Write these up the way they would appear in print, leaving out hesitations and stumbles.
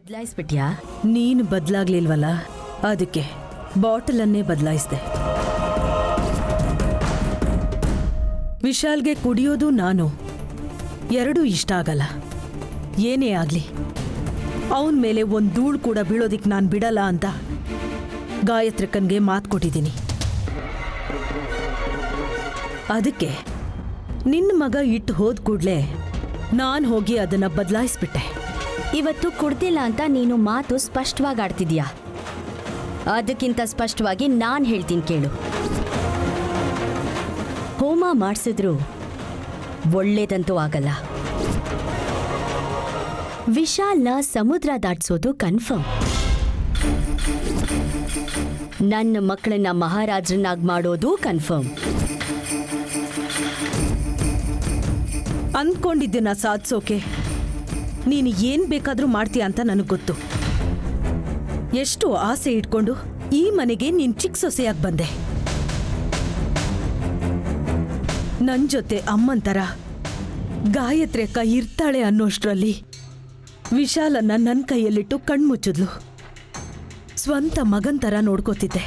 ಬದಲಾಯಿಸ್ಬಿಟ್ಯಾ? ನೀನು ಬದಲಾಗ್ಲಿಲ್ವಲ್ಲ, ಅದಕ್ಕೆ ಬಾಟಲನ್ನೇ ಬದಲಾಯಿಸ್ದೆ. ವಿಶಾಲ್ಗೆ ಕುಡಿಯೋದು ನಾನು ಎರಡೂ ಇಷ್ಟ ಆಗಲ್ಲ. ಏನೇ ಆಗ್ಲಿ ಅವನ ಮೇಲೆ ಒಂದು ಧೂಳು ಕೂಡ ಬೀಳೋದಿಕ್ ನಾನು ಬಿಡಲ್ಲ ಅಂತ ಗಾಯತ್ರಿಕನ್ಗೆ ಮಾತು ಕೊಟ್ಟಿದ್ದೀನಿ. ಅದಕ್ಕೆ ನಿನ್ನ ಮಗ ಇಟ್ಟು ಹೋದ ಕೂಡಲೇ ನಾನು ಹೋಗಿ ಅದನ್ನ ಬದಲಾಯಿಸ್ಬಿಟ್ಟೆ. ಇವತ್ತು ಕುಡ್ದಿಲ್ಲ ಅಂತ ನೀನು ಮಾತು ಸ್ಪಷ್ಟವಾಗಿ ಆಡ್ತಿದ್ಯಾ. ಅದಕ್ಕಿಂತ ಸ್ಪಷ್ಟವಾಗಿ ನಾನು ಹೇಳ್ತೀನಿ ಕೇಳು. ಹೋಮ ಮಾಡಿಸಿದ್ರು ಒಳ್ಳೇದಂತೂ ಆಗಲ್ಲ. ವಿಶಾಲ್ನ ಸಮುದ್ರ ದಾಟ್ಸೋದು ಕನ್ಫರ್ಮ್. ನನ್ನ ಮಕ್ಕಳನ್ನ ಮಹಾರಾಜರನ್ನಾಗಿ ಮಾಡೋದು ಕನ್ಫರ್ಮ್. ಅಂದ್ಕೊಂಡಿದ್ದನ್ನ ಸಾಧಿಸೋಕೆ ನೀನು ಏನ್ ಬೇಕಾದ್ರೂ ಮಾಡ್ತೀಯ ಅಂತ ನನಗೆ ಗೊತ್ತು. ಎಷ್ಟು ಆಸೆ ಇಟ್ಕೊಂಡು ಈ ಮನೆಗೆ ನೀನ್ ಚಿಕ್ಕ ಸೊಸೆಯಾಗಿ ಬಂದೆ. ನನ್ ಜೊತೆ ಅಮ್ಮನ್ ತರ ಗಾಯತ್ರಿ ಅಕ್ಕ ಇರ್ತಾಳೆ ಅನ್ನೋಷ್ಟ್ರಲ್ಲಿ ವಿಶಾಲನ್ನ ನನ್ನ ಕೈಯಲ್ಲಿಟ್ಟು ಕಣ್ಮುಚ್ಚಿದ್ಲು. ಸ್ವಂತ ಮಗನ್ ತರ ನೋಡ್ಕೋತಿದ್ದೆ.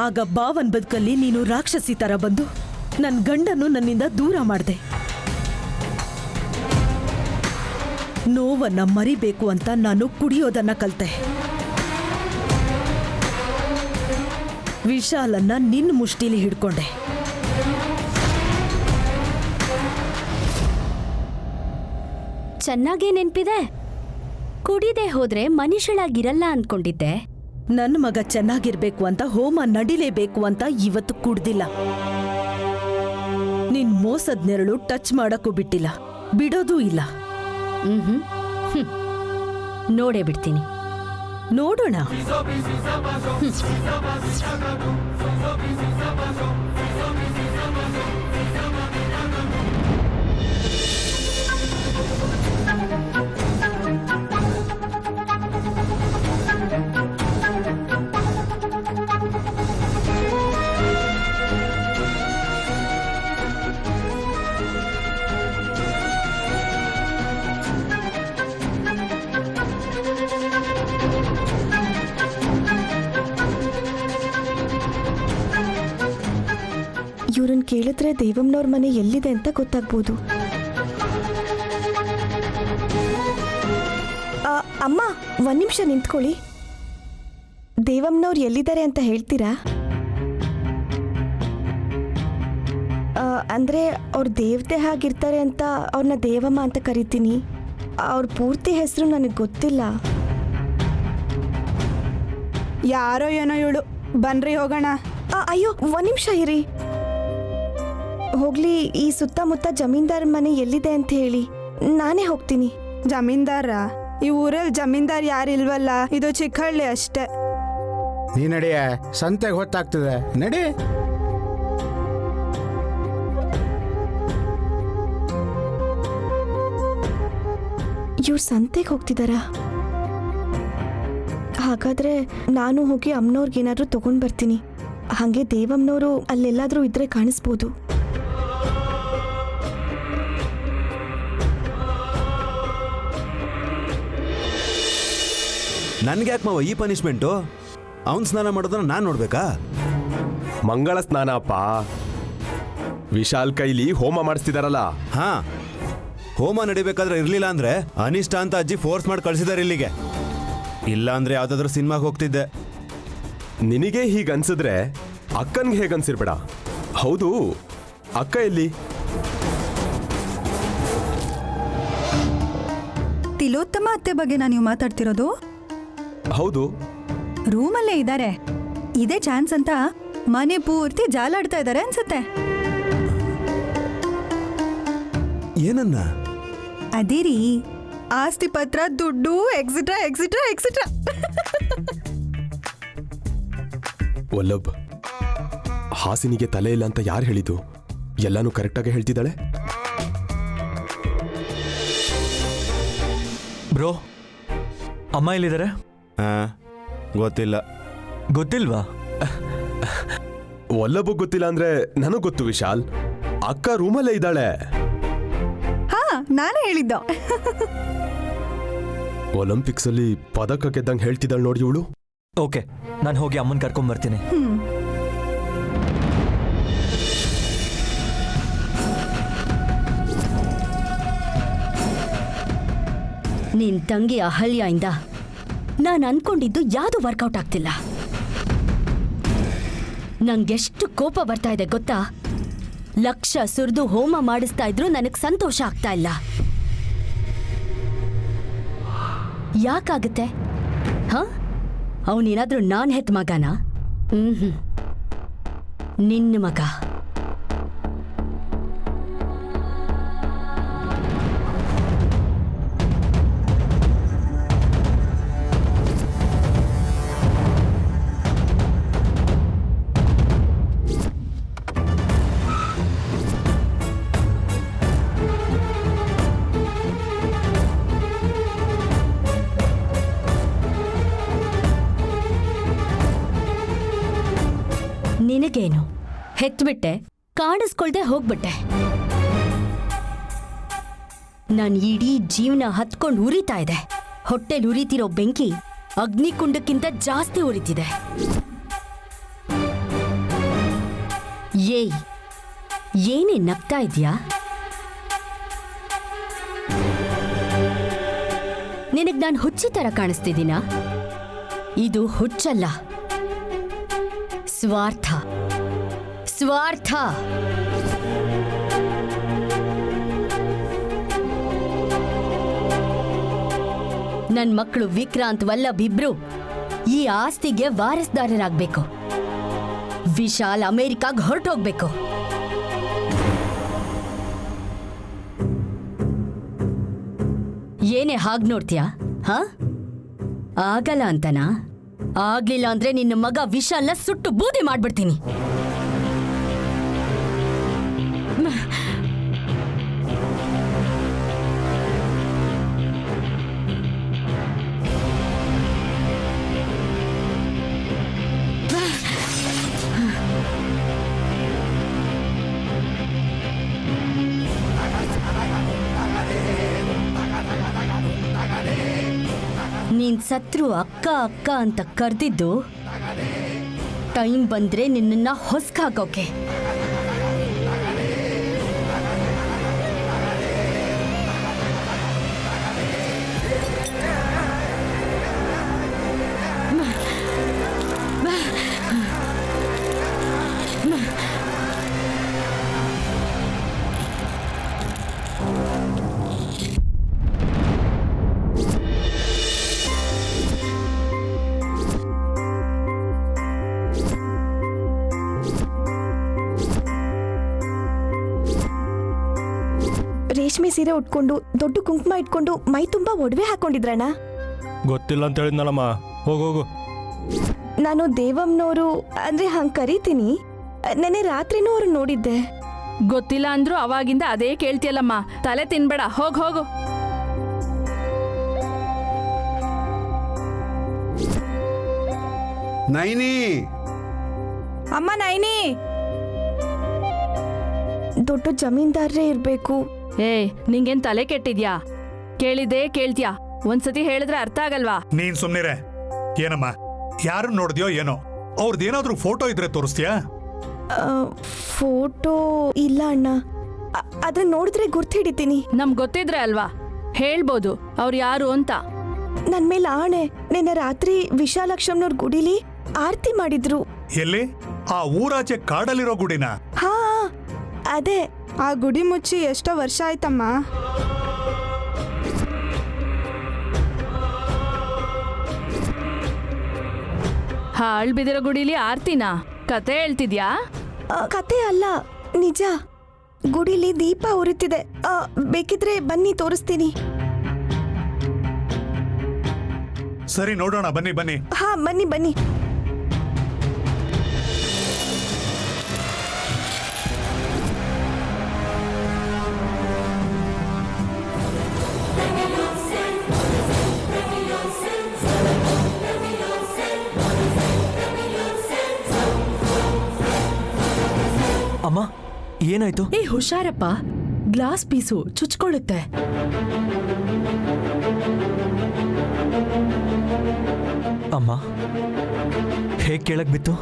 ಆಗ ಬಾವನ್ ಬದುಕಲ್ಲಿ ನೀನು ರಾಕ್ಷಸಿ ತರ ಬಂದು ನನ್ನ ಗಂಡನ್ನು ನನ್ನಿಂದ ದೂರ ಮಾಡಿದೆ. ನೋವನ್ನ ಮರಿಬೇಕು ಅಂತ ನಾನು ಕುಡಿಯೋದನ್ನ ಕಲ್ತೆ. ವಿಶಾಲನ್ನ ನಿನ್ನ ಮುಷ್ಟಿಲಿ ಹಿಡ್ಕೊಂಡೆ. ಚೆನ್ನಾಗೇ ನೆನ್ಪಿದೆ. ಕುಡಿದೇ ಹೋದ್ರೆ ಮನುಷ್ಯಳಾಗಿರಲ್ಲ ಅನ್ಕೊಂಡಿದ್ದೆ. ನನ್ನ ಮಗ ಚೆನ್ನಾಗಿರ್ಬೇಕು ಅಂತ ಹೋಮ ನಡಿಲೇಬೇಕು ಅಂತ ಇವತ್ತು ಕುಡ್ದಿಲ್ಲ. ನಿನ್ ಮೋಸದ ನೆರಳು ಟಚ್ ಮಾಡಕ್ಕೂ ಬಿಟ್ಟಿಲ್ಲ, ಬಿಡೋದೂ ಇಲ್ಲ. ನೋಡೇ ಬಿಡ್ತೀನಿ. ನೋಡೋಣ. ಇವ್ರನ್ನ ಕೇಳಿದ್ರೆ ದೇವಮ್ಮನವ್ರ ಮನೆ ಎಲ್ಲಿದೆ ಅಂತ ಗೊತ್ತಾಗ್ಬೋದು. ಅಮ್ಮ, ಒಂದ್ ನಿಮಿಷ ನಿಂತ್ಕೊಳ್ಳಿ. ದೇವಮ್ಮನವ್ರು ಎಲ್ಲಿದ್ದಾರೆ ಅಂತ ಹೇಳ್ತೀರಾ? ಅಂದ್ರೆ ಅವ್ರ ದೇವತೆ ಹಾಗಿರ್ತಾರೆ ಅಂತ ಅವ್ರನ್ನ ದೇವಮ್ಮ ಅಂತ ಕರಿತೀನಿ. ಅವ್ರ ಪೂರ್ತಿ ಹೆಸರು ನನಗೆ ಗೊತ್ತಿಲ್ಲ. ಯಾರೋ ಏನೋ ಇವಳು. ಬನ್ರಿ ಹೋಗೋಣ. ಅಯ್ಯೋ, ಒಂದ್ ನಿಮಿಷ ಇರಿ. ಹೋಗ್ಲಿ, ಈ ಸುತ್ತಮುತ್ತ ಜಮೀನ್ದಾರ್ ಮನೆ ಎಲ್ಲಿದೆ ಅಂತ ಹೇಳಿ, ನಾನೇ ಹೋಗ್ತೀನಿ. ಜಮೀನ್ದಾರ? ಈ ಊರಲ್ಲಿ ಜಮೀನ್ದಾರ್ ಯಾರಿಲ್ವಲ್ಲ, ಇದು ಚಿಕ್ಕಹಳ್ಳಿ ಅಷ್ಟೇ. ನೀ ನಡಿಯ, ಸಂತೆಗೆ ಹೊತ್ತಾಗ್ತದೆ, ನಡಿ. ಇವ್ರು ಸಂತೆಗೆ ಹೋಗ್ತಿದಾರಾ? ಹಾಗಾದ್ರೆ ನಾನು ಹೋಗಿ ಅಮ್ಮನವ್ರಿಗೇನಾದ್ರೂ ತಗೊಂಡ್ ಬರ್ತೀನಿ. ಹಾಗೆ ದೇವಮ್ಮನವರು ಅಲ್ಲೆಲ್ಲಾದ್ರೂ ಇದ್ರೆ ಕಾಣಿಸ್ಬೋದು. ನನ್ಗೆ ಯಾಕೆ ಮಾವ ಈ ಪನಿಷ್ಮೆಂಟು? ಅವನ್ ಸ್ನಾನ ಮಾಡೋದನ್ನ ನಾನು ನೋಡ್ಬೇಕಾ? ಮಂಗಳ ಸ್ನಾನ ಅಪ್ಪ. ವಿಶಾಲ್ ಕೈಲಿ ಹೋಮ ಮಾಡಿಸ್ತಿದಾರಲ್ಲ. ಹಾ, ಹೋಮ ನಡಿಬೇಕಾದ್ರೆ ಇರ್ಲಿಲ್ಲ ಅಂದ್ರೆ ಅನಿಷ್ಟ ಅಂತ ಅಜ್ಜಿ ಫೋರ್ಸ್ ಮಾಡಿ ಕಳ್ಸಿದಾರೆ ಇಲ್ಲಿಗೆ. ಇಲ್ಲ ಅಂದ್ರೆ ಯಾವ್ದಾದ್ರು ಸಿನಿಮಾಗೆ ಹೋಗ್ತಿದ್ದೆ. ನಿನಗೆ ಹೀಗನ್ಸಿದ್ರೆ ಅಕ್ಕನ್ಗೆ ಹೇಗನ್ಸಿರ್ಬೇಡ. ಹೌದು, ಅಕ್ಕ ಎಲ್ಲಿ? ತಿಲೋತ್ತಮ ಅತ್ತೆ ಬಗ್ಗೆ ನೀವು ಮಾತಾಡ್ತಿರೋದು? ಹೌದು, ರೂಮಲ್ಲೇ ಇದ್ದಾರೆ. ಇದೇ ಚಾನ್ಸ್ ಅಂತ ಮನೆ ಪೂರ್ತಿ ಜಾಲಾಡ್ತಾ ಇದ್ದಾರೆ ಅನ್ಸುತ್ತೆ. ಏನನ್ನ? ಅದೇರಿ, ಆಸ್ತಿ ಪತ್ರ, ದುಡ್ಡು, ಎಕ್ಸಿಟ್ರಾ ಎಕ್ಸಿಟ್ರಾ ಎಕ್ಸಿಟ್ರಾ. ವಲ್ಲಭ್, ಹಾಸಿನಿಗೆ ತಲೆ ಇಲ್ಲ ಅಂತ ಯಾರು ಹೇಳಿದ್ದು? ಎಲ್ಲಾನು ಕರೆಕ್ಟಾಗಿ ಹೇಳ್ತಿದ್ದಾಳೆ. ಬ್ರೋ, ಅಮ್ಮ ಎಲ್ಲಿದ್ದಾರೆ? ಗೊತ್ತಿಲ್ಲ. ಗೊತ್ತಿಲ್ವಾ? ವಲ್ಲಭ ಗೊತ್ತಿಲ್ಲ ಅಂದ್ರೆ ನನಗ್ ಗೊತ್ತು ವಿಶಾಲ್. ಅಕ್ಕ ರೂಮಲ್ಲೇ ಇದ್ದಾಳೆ. ಹಾ, ನಾನೇ ಹೇಳಿದ್ದು. ಒಲಿಂಪಿಕ್ಸಲ್ಲಿ ಪದಕ ಗೆದ್ದಂಗೆ ಹೇಳ್ತಿದ್ದಾಳೆ ನೋಡಿ ಇವಳು. ಓಕೆ, ನಾನು ಹೋಗಿ ಅಮ್ಮನ ಕರ್ಕೊಂಬರ್ತೀನಿ. ನಿನ್ ತಂಗಿ ಅಹಲ್ಯಿಂದ ನಾನು ಅನ್ಕೊಂಡಿದ್ದು ಯಾವುದು ವರ್ಕೌಟ್ ಆಗ್ತಿಲ್ಲ. ನಂಗೆಷ್ಟು ಕೋಪ ಬರ್ತಾ ಇದೆ ಗೊತ್ತಾ? ಲಕ್ಷ ಸುರಿದು ಹೋಮ ಮಾಡಿಸ್ತಾ ಇದ್ರು ನನಗೆ ಸಂತೋಷ ಆಗ್ತಾ ಇಲ್ಲ. ಯಾಕಾಗುತ್ತೆ? ಹ? ಅವನೇನಾದ್ರೂ ನಾನ್ ಹೆತ್ ಮಗನಾ? ನಿನ್ನ ಮಗ. ನಿನಗೇನು? ಹೆತ್ಬಿಟ್ಟೆ, ಕಾಣಿಸ್ಕೊಳ್ದೆ ಹೋಗ್ಬಿಟ್ಟೆ. ನಾನು ಇಡೀ ಜೀವನ ಹತ್ಕೊಂಡು ಉರಿತಾ ಇದೆ. ಹೊಟ್ಟೆಲ್ ಉರಿತಿರೋ ಬೆಂಕಿ ಅಗ್ನಿಕುಂಡಕ್ಕಿಂತ ಜಾಸ್ತಿ ಉರಿತಿದೆ. ಏನೇ ನಗ್ತಾ ಇದ್ಯಾ? ನಿನಗ್ ನಾನು ಹುಚ್ಚಿ ತರ ಕಾಣಿಸ್ತಿದ್ದೀನಾ? ಇದು ಹುಚ್ಚಲ್ಲ, ಸ್ವಾರ್ಥ. ಸ್ವಾರ್ಥ. ನನ್ ಮಕ್ಕಳು ವಿಕ್ರಾಂತ್ ವಲ್ಲಭ್ ಇಬ್ರು ಈ ಆಸ್ತಿಗೆ ವಾರಸ್ದಾರರಾಗಬೇಕು. ವಿಶಾಲ್ ಅಮೆರಿಕಾಗ್ ಹೊರಟೋಗ್ಬೇಕು. ಏನೇ ಹಾಗ್ ನೋಡ್ತೀಯಾ? ಹಾ, ಆಗಲ್ಲ ಅಂತನಾ? ಆಗ್ಲಿಲ್ಲ ಅಂದ್ರೆ ನಿನ್ನ ಮಗ ವಿಶಾಲ್ನ ಸುಟ್ಟು ಬೂದಿ ಮಾಡ್ಬಿಡ್ತೀನಿ. ನೀನ್ ಸತ್ರು ಅಕ್ಕ ಅಕ್ಕ ಅಂತ ಕರ್ದಿದ್ದು ಟೈಮ್ ಬಂದ್ರೆ ನಿನ್ನ ಹೊಸ್ಕಾಕೋಕೆ. ರೇಷ್ಮೆ ಸೀರೆ ಉಟ್ಕೊಂಡು ದೊಡ್ಡ ಕುಂಕುಮ ಇಟ್ಕೊಂಡು ಮೈ ತುಂಬಾ ಒಡವೆ ಹಾಕೊಂಡಿದ್ರಣ್ಣ. ಗೊತ್ತಿಲ್ಲ ಅಂತ ಹೇಳಿದ್ನಲ್ಲಮ್ಮ. ಹೋಗೋಗು. ನಾನು ದೇವಮ್ನವರು ಅಂದ್ರೆ ಹಂಗ್ ಕರೀತೀನಿ. ನೆನ್ನೆ ರಾತ್ರಿನೂ ಅವ್ರು ನೋಡಿದ್ದೆ. ಗೊತ್ತಿಲ್ಲ ಅಂದ್ರೂ ಅವಾಗಿಂದ ಅದೇ ಕೇಳ್ತಿಯಲ್ಲಮ್ಮ. ತಲೆ ತಿನ್ಬೇಡ, ಹೋಗು. ನೈನಿ, ಅಮ್ಮ ನೈನಿ. ದೊಡ್ಡ ಜಮೀನ್ದಾರರೇ ಇರ್ಬೇಕು. ನಿಂಗೇನ್ ತಲೆ ಕೆಟ್ಟಿದ್ಯಾ? ಕೇಳಿದ್ದೆ ಕೇಳ್ತ್ಯಾ? ಒಂದ್ಸತಿ ಹೇಳಿದ್ರೆ ಅರ್ಥ ಆಗಲ್ವಾ? ನೀನ್ ಸುಮ್ನಿರೆ. ಏನಮ್ಮ, ಯಾರು ನೋಡಿದ್ಯೋ ಏನೋ? ಅವ್ರದ್ದೇನಾದ್ರೂ ಫೋಟೋ ಇದ್ರೆ ತೋರಿಸ್ತೀಯಾ? ಫೋಟೋ ಇಲ್ಲ ಅಣ್ಣ, ಆದ್ರೆ ನೋಡಿದ್ರೆ ಗುರ್ತು ಹಿಡಿತೀನಿ. ನಮ್ಗ್ ಗೊತ್ತಿದ್ರೆ ಅಲ್ವಾ ಹೇಳ್ಬೋದು ಅವ್ರು ಯಾರು ಅಂತ. ನನ್ ಮೇಲೆ ಆಣೆ, ನಿನ್ನೆ ರಾತ್ರಿ ವಿಶಾಲಾಕ್ಷಮ್ನವ್ರ ಗುಡಿಲಿ ಆರತಿ ಮಾಡಿದ್ರು. ಎಲ್ಲಿ? ಆ ಊರಾಚೆ ಕಾಡಲ್ಲಿರೋ ಗುಡಿನ? ಹಾ, ಅದೇ. ಆ ಗುಡಿ ಮುಚ್ಚಿ ಎಷ್ಟೋ ವರ್ಷ ಆಯ್ತಮ್ಮ. ಹಾಳ್ ಬಿದಿರೋ ಗುಡಿಲಿ ಆರ್ತಿನಾ? ಕತೆ ಹೇಳ್ತಿದ್ಯಾ? ಕತೆ ಅಲ್ಲ, ನಿಜ. ಗುಡಿಲಿ ದೀಪ ಉರಿತಿದೆ. ಬೇಕಿದ್ರೆ ಬನ್ನಿ ತೋರಿಸ್ತೀನಿ. ಸರಿ, ನೋಡೋಣ. ಬನ್ನಿ. ಹಾ, ಬನ್ನಿ. ಅಮ್ಮ, ಏನಾಯ್ತು? ಹುಷಾರಪ್ಪ, ಗ್ಲಾಸ್ ಪೀಸು ಚುಚ್ಕೊಳ್ಳುತ್ತೆ. ಅಮ್ಮ ಹೇಗೆ ಕೇಳಕ್ ಬಿತ್ತು?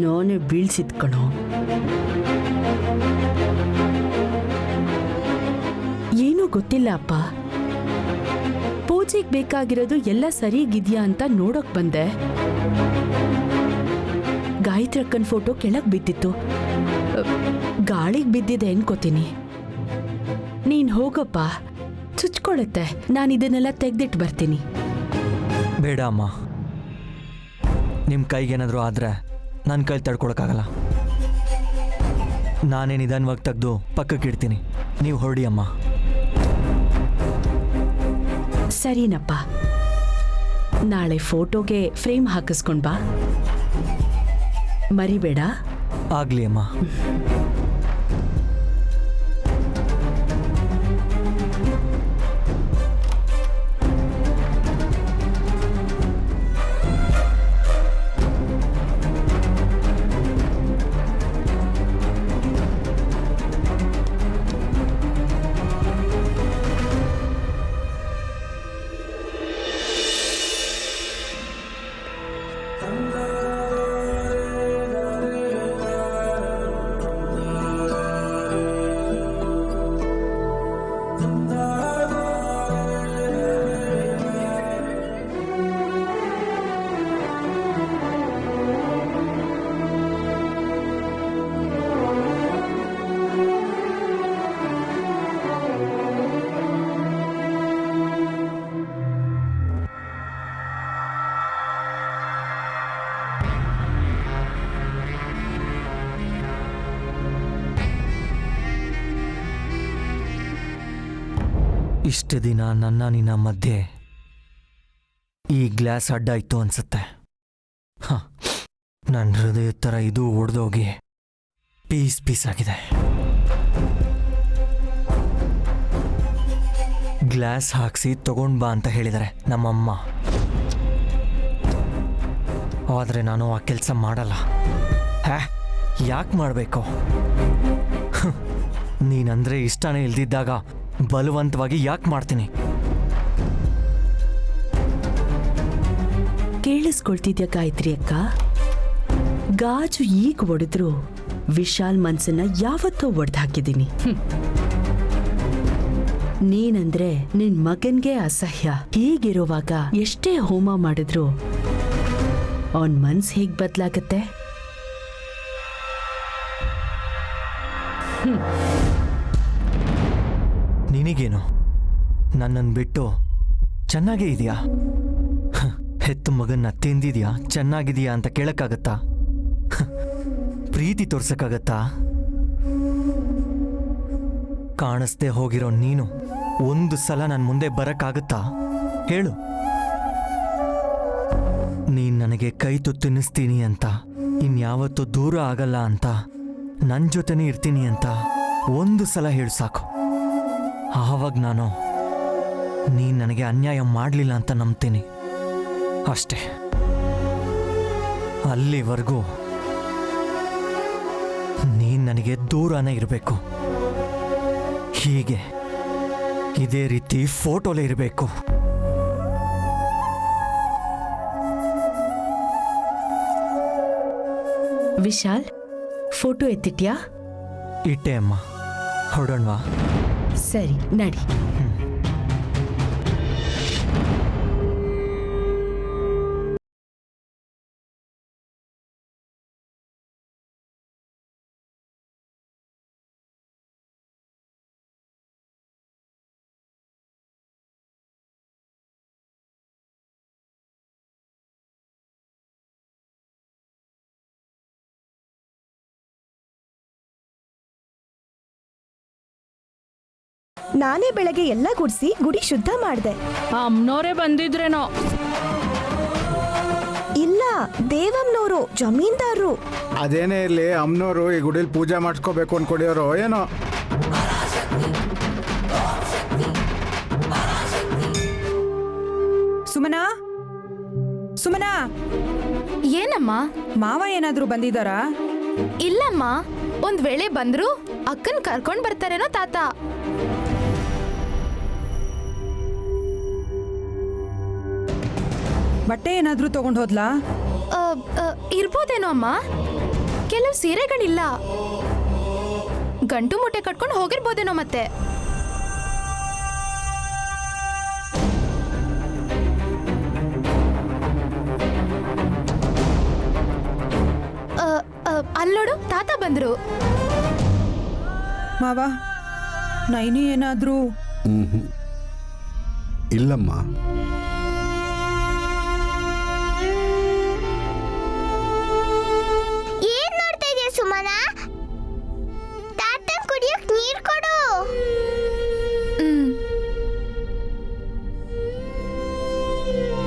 ನಾನೇ ಬೀಳ್ಸಿದ್ ಕಣೋ. ಏನೂ ಗೊತ್ತಿಲ್ಲ ಅಪ್ಪ. ಪೂಜೆಗೆ ಬೇಕಾಗಿರೋದು ಎಲ್ಲ ಸರಿಗಿದ್ಯಾ ಅಂತ ನೋಡೋಕ್ ಬಂದೆ. ಗಾಯತ್ರಕ್ಕನ್ ಫೋಟೋ ಕೆಳಗ್ ಬಿದ್ದಿತ್ತು. ಗಾಳಿಗೆ ಬಿದ್ದಿದೆ ಅನ್ಕೋತೀನಿ. ನೀನ್ ಹೋಗಪ್ಪ, ಚುಚ್ಕೊಳತ್ತೆ. ನಾನು ಇದನ್ನೆಲ್ಲ ತೆಗ್ದಿಟ್ಟು ಬರ್ತೀನಿ. ಬೇಡ ಅಮ್ಮ, ನಿಮ್ಮ ಕೈಗೇನಾದರೂ ಆದರೆ ನನ್ನ ಕೈ ತಡ್ಕೊಳಕ್ಕಾಗಲ್ಲ. ನಾನೇ ನಿಧಾನವಾಗಿ ತೆಗೆದು ಪಕ್ಕಕ್ಕೆ ಇಡ್ತೀನಿ, ನೀವು ಹೊರಡಿ ಅಮ್ಮ. ಸರಿನಪ್ಪ, ನಾಳೆ ಫೋಟೋಗೆ ಫ್ರೇಮ್ ಹಾಕಿಸ್ಕೊಂಡ್ ಬಾ, ಮರಿಬೇಡ. ಆಗಲಿ ಅಮ್ಮ. ಇಷ್ಟು ದಿನ ನನ್ನ ನಿನ್ನ ಮಧ್ಯೆ ಈ ಗ್ಲಾಸ್ ಅಡ್ಡ ಇತ್ತು ಅನ್ಸುತ್ತೆ. ನನ್ನ ಹೃದಯ ಥರ ಇದು ಒಡೆದೋಗಿ ಪೀಸ್ ಪೀಸ್ ಆಗಿದೆ. ಗ್ಲಾಸ್ ಹಾಕ್ಸಿ ತಗೊಂಡ್ ಬಾ ಅಂತ ಹೇಳಿದ್ದಾರೆ ನಮ್ಮಮ್ಮ. ಆದರೆ ನಾನು ಆ ಕೆಲಸ ಮಾಡಲ್ಲ. ಯಾಕೆ ಮಾಡಬೇಕು? ನೀನಂದ್ರೆ ಇಷ್ಟನೇ ಇಲ್ದಿದ್ದಾಗ ಬಲವಂತವಾಗಿ ಯಾಕೆ ಮಾಡ್ತೀನಿ? ಕೇಳಿಸ್ಕೊಳ್ತಿದ್ಯಾ ಗಾಯತ್ರಿ ಅಕ್ಕ? ಗಾಜು ಈಗ ಒಡೆದ್ರು ವಿಶಾಲ್ ಮನ್ಸನ್ನ ಯಾವತ್ತೋ ಒಡೆದು ಹಾಕಿದ್ದೀನಿ. ನೀನಂದ್ರೆ ನಿನ್ ಮಗನ್ಗೆ ಅಸಹ್ಯ. ಹೀಗಿರುವಾಗ ಎಷ್ಟೇ ಹೋಮ ಮಾಡಿದ್ರು ಅವನ್ ಮನ್ಸ್ ಹೇಗ್ ಬದ್ಲಾಗತ್ತೆ? ನಿನಗೇನು, ನನ್ನನ್ನು ಬಿಟ್ಟು ಚೆನ್ನಾಗೇ ಇದೆಯಾ? ಹೆತ್ತು ಮಗನ್ನ ತಿಂದಿದ್ಯಾ, ಚೆನ್ನಾಗಿದೆಯಾ ಅಂತ ಕೇಳಕ್ಕಾಗತ್ತಾ? ಪ್ರೀತಿ ತೋರ್ಸಕ್ಕಾಗತ್ತಾ? ಕಾಣಿಸ್ದೆ ಹೋಗಿರೋ ನೀನು ಒಂದು ಸಲ ನನ್ನ ಮುಂದೆ ಬರಕ್ಕಾಗತ್ತಾ? ಹೇಳು. ನೀನ್ ನನಗೆ ಕೈ ತುತ್ತು ತಿನ್ನಿಸ್ತೀನಿ ಅಂತ, ಇನ್ಯಾವತ್ತೂ ದೂರ ಆಗಲ್ಲ ಅಂತ, ನನ್ನ ಜೊತೆನೇ ಇರ್ತೀನಿ ಅಂತ ಒಂದು ಸಲ ಹೇಳು ಸಾಕು. ಆವಾಗ ನಾನು ನೀನು ನನಗೆ ಅನ್ಯಾಯ ಮಾಡಲಿಲ್ಲ ಅಂತ ನಂಬ್ತೀನಿ ಅಷ್ಟೇ. ಅಲ್ಲಿವರೆಗೂ ನೀನು ನನಗೆ ದೂರನೇ ಇರಬೇಕು. ಹೀಗೆ ಇದೇ ರೀತಿ ಫೋಟೋಲೇ ಇರಬೇಕು. ವಿಶಾಲ್, ಫೋಟೋ ಎತ್ತಿಟ್ಯಾ? ಇಟ್ಟೆ ಅಮ್ಮ. ಹೊರಡೋಣವಾ? ಸರಿ, ನಡಿ. ನಾನೇ ಬೆಳಗ್ಗೆ ಎಲ್ಲ ಗುಡಿಸಿ ಗುಡಿ ಶುದ್ಧ ಮಾಡಿದೆ. ಅಮ್ಮನವರೇ ಬಂದಿದ್ರೇನೋ? ಇಲ್ಲ, ದೇವಮ್ಮನವರು, ಜಮೀನ್ದಾರರು. ಅದೇನೇ ಇರಲಿ, ಅಮ್ಮನವರು ಈ ಗುಡಿಲಿ ಪೂಜೆ ಮಾಡಿಸ್ಕೋಬೇಕು ಅನ್ಕೊಡಿಯೋರು ಏನೋ. ಸುಮನಾ, ಸುಮನಾ, ಏನಮ್ಮ? ಮಾವ ಏನಾದ್ರೂ ಬಂದಿದ್ದಾರಾ? ಇಲ್ಲಮ್ಮ, ಒಂದ್ ವೇಳೆ ಬಂದ್ರು ಅಕ್ಕನ್ ಕರ್ಕೊಂಡ್ ಬರ್ತಾರೇನೋ ತಾತ. ಬಟ್ಟೆ ಏನಾದ್ರೂ ತಗೊಂಡ್ ಹೋದ್ಲಾ? ಇರ್ಬೋದೇನೋ ಅಮ್ಮ, ಕೆಲವು ಸೀರೆಗಳಿಲ್ಲ. ಗಂಟು ಮುಟ್ಟೆ ಕಟ್ಕೊಂಡು ಹೋಗಿರ್ಬೋದೇನೋ ಮತ್ತೆ. ಅಲ್ಲೋಡು, ತಾತ ಬಂದ್ರು. ಮಾವ, ನೈನಿ ಏನಾದ್ರೂ? ಇಲ್ಲಮ್ಮ. ಏನ್ ನೋಡ್ತಾ ಇದೀಯ ಸುಮನ? ತಾತನ್ ಕುಡಿಯೋಕ್ ನೀರ್ ಕೊಡು.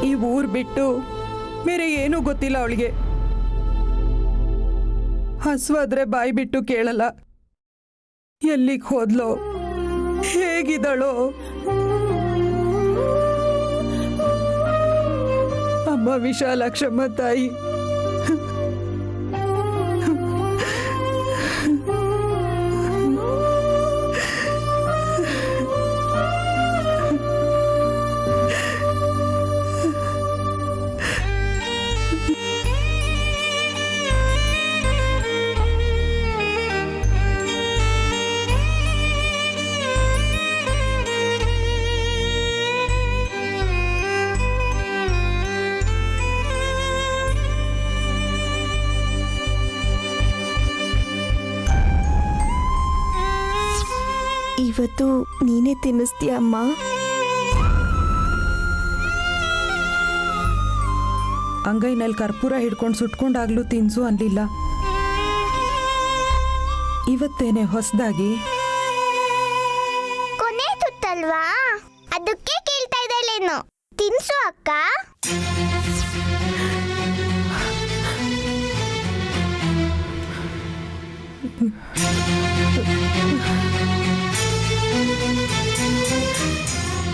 ಈ ಊರ್ ಬಿಟ್ಟು ಬೇರೆ ಏನೂ ಗೊತ್ತಿಲ್ಲ ಅವಳಿಗೆ. ಹಸುವಾದ್ರೆ ಬಾಯಿ ಬಿಟ್ಟು ಕೇಳಲ್ಲ. ಎಲ್ಲಿಗೆ ಹೋದ್ಲೋ, ಹೇಗಿದಳೋ? ಅಮ್ಮ ವಿಶಾಲಾಕ್ಷಮ್ಮ ತಾಯಿ, ಇವತ್ತು ನೀನೇ ತಿನ್ನಿಸ್ತೀಯ ಅಮ್ಮ? ಅಂಗೈನಲ್ಲಿ ಕರ್ಪೂರ ಹಿಡ್ಕೊಂಡು ಸುಟ್ಕೊಂಡಾಗ್ಲೂ ತಿನ್ಸು ಅನ್ಲಿಲ್ಲ. ಇವತ್ತೇನೆ ಹೊಸದಾಗಿ? ಕೊನೆ ತುತ್ತಲ್ವಾ, ಅದಕ್ಕೆ ಕೇಳ್ತಾ ಇದ್ದಾಳೇನು? ತಿನ್ಸು ಅಕ್ಕ.